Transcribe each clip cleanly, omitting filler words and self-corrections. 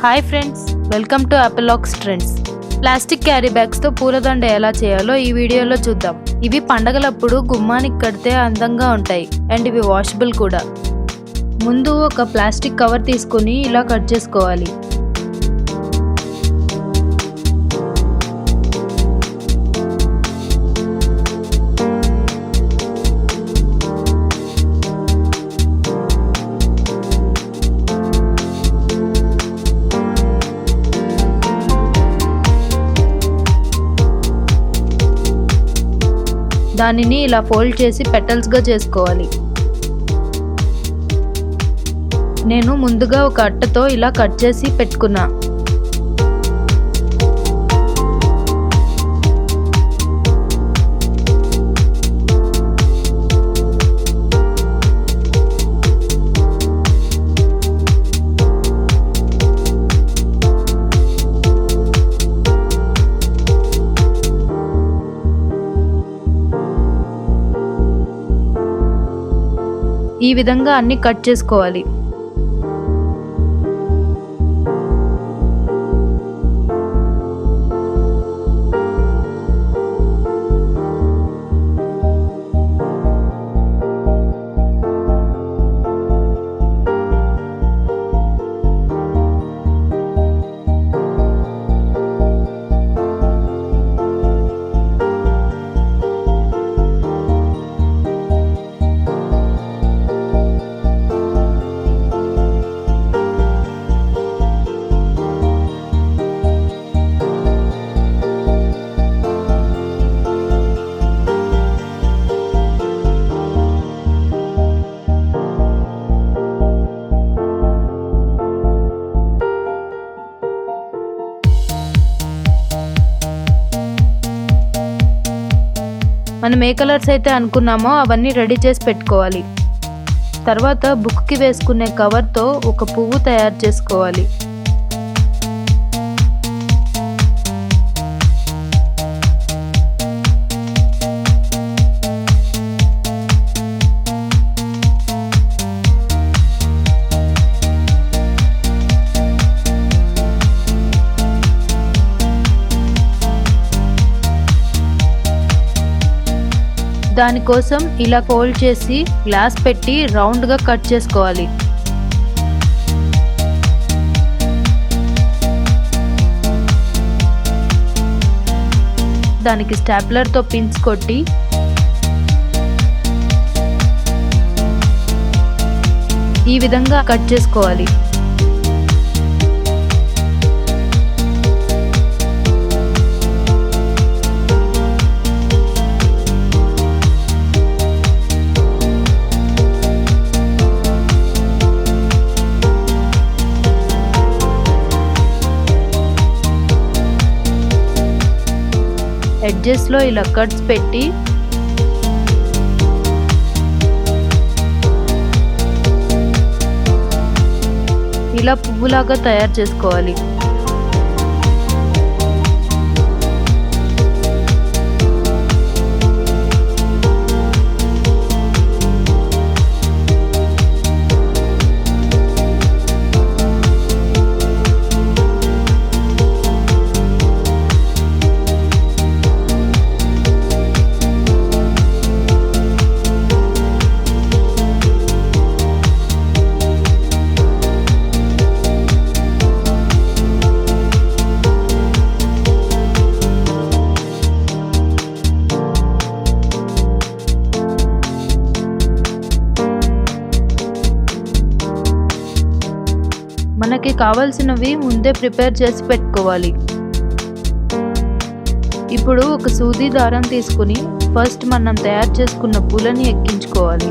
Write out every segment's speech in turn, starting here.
Hi friends, welcome to APPALLA trends. Plastic carry bags తో పూలదండ ఎలా చేయాలో ఈ వీడియోలో చూద్దాం. ఇవి పండగలప్పుడు గుమ్మానికి కడితే అందంగా ఉంటాయి అండ్ ఇవి వాషబుల్ కూడా. ముందు ఒక ప్లాస్టిక్ కవర్ తీసుకొని ఇలా కట్ చేసుకోవాలి. దానిని ఇలా ఫోల్డ్ చేసి పెటల్స్గా చేసుకోవాలి. నేను ముందుగా ఒక అట్టతో ఇలా కట్ చేసి పెట్టుకున్నా. ఈ విధంగా అన్ని కట్ చేసుకోవాలి. మనం ఏ కలర్స్ అయితే అనుకున్నామో అవన్నీ రెడీ చేసి పెట్టుకోవాలి. తర్వాత బుక్కి వేసుకునే కవర్తో ఒక పువ్వు తయారు చేసుకోవాలి. దానికోసం ఇలా ఫోల్డ్ చేసి గ్లాస్ పెట్టి రౌండ్గా కట్ చేసుకోవాలి. దానికి స్టాప్లర్తో పిన్స్ కొట్టి ఈ విధంగా కట్ చేసుకోవాలి. ఎడ్జెస్లో ఇలా కట్స్ పెట్టి ఇలా పువ్వులాగా తయారు చేసుకోవాలి. మనకి కావాల్సినవి ముందే ప్రిపేర్ చేసి పెట్టుకోవాలి. ఇప్పుడు ఒక సూది దారం తీసుకుని ఫస్ట్ మనం తయారు చేసుకున్న పూలని ఎక్కించుకోవాలి.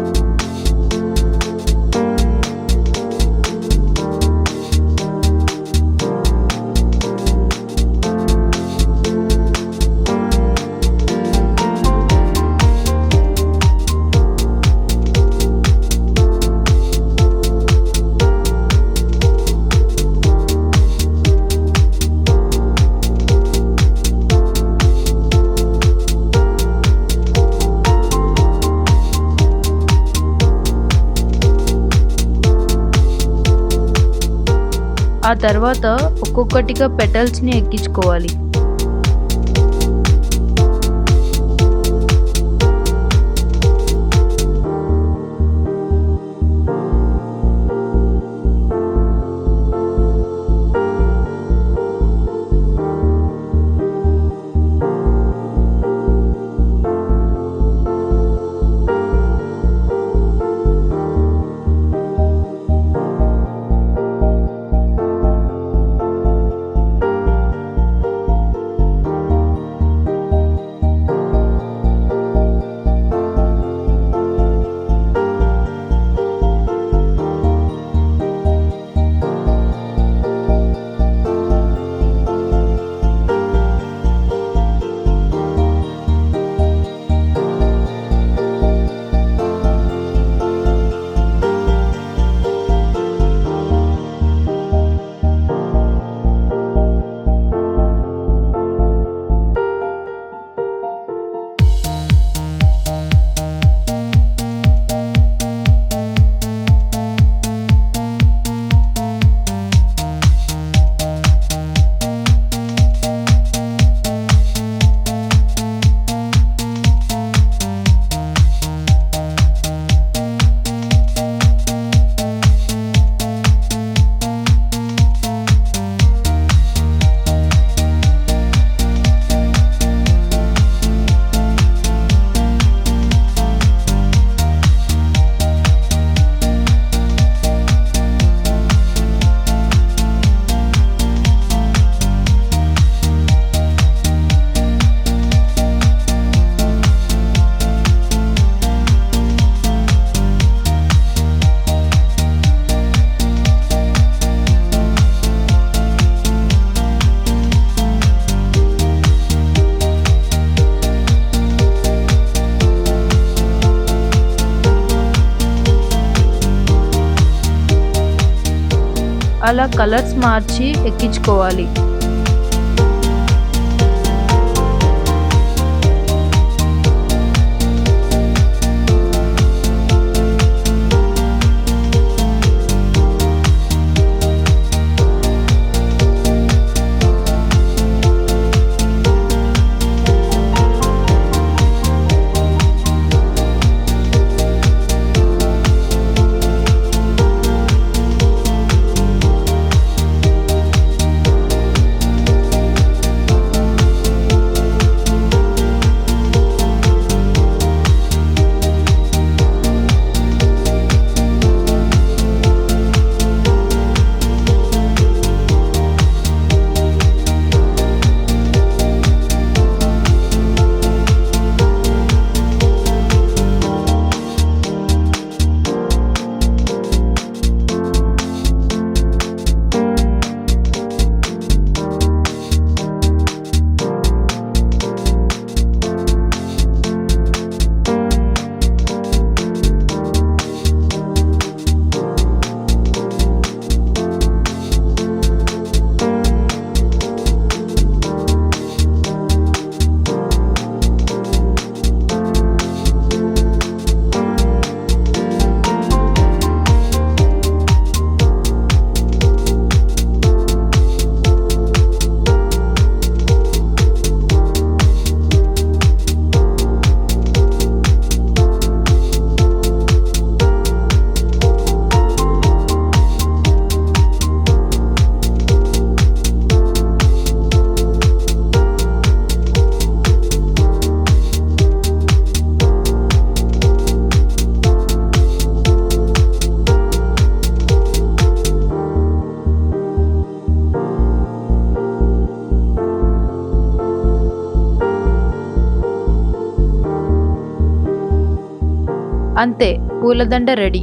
ఆ తర్వాత ఒక్కొక్కటిగా పెటల్స్ని ఎక్కించుకోవాలి. అలా కలర్స్ మార్చి ఎక్కించుకోవాలి. అంతే, పూలదండ రెడీ.